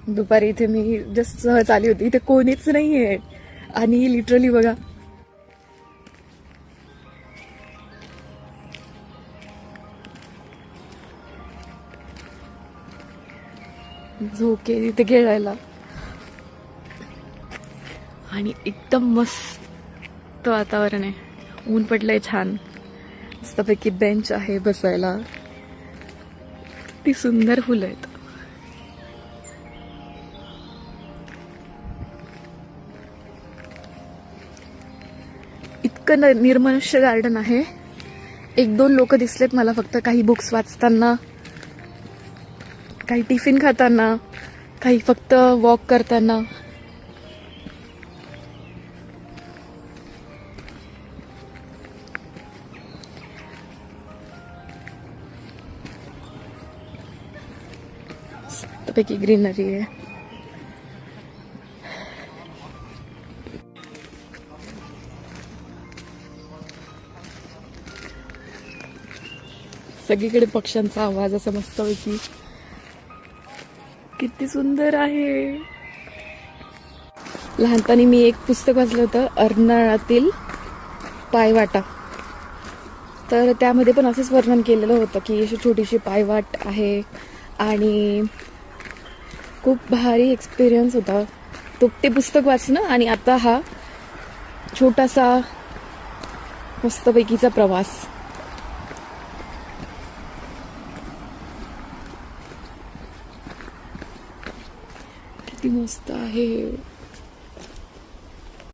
दुपारी इथे मी जस्ट सहज आली होती, इथे कोणीच नाही आहे आणि लिटरली बघा झोके इथे खेळायला आणि एकदम मस्त वातावरण आहे. ऊन पडलंय छान, मस्तपैकी बेंच आहे बसायला, किती सुंदर फुलं आहेत. इतकं निर्मनुष्य गार्डन आहे. 1-2 लोक दिसलेत मला फक्त, काही बुक्स वाचताना, काही टिफिन खाताना, काही फक्त वॉक करताना. मस्तपैकी ग्रीनरी आहे. सगळीकडे पक्ष्यांचा आवाज असा मस्तपैकी, किती सुंदर आहे. लहानपणी मी एक पुस्तक वाचलं होतं, अर्नाळातील पायवाटा. तर त्यामध्ये पण असंच वर्णन केलेलं होतं की अशी छोटीशी पायवाट आहे आणि खूप भारी एक्सपिरियन्स होता तो, ते पुस्तक वाचणं आणि आता हा छोटासा मस्तपैकीचा प्रवास. किती मस्त आहे.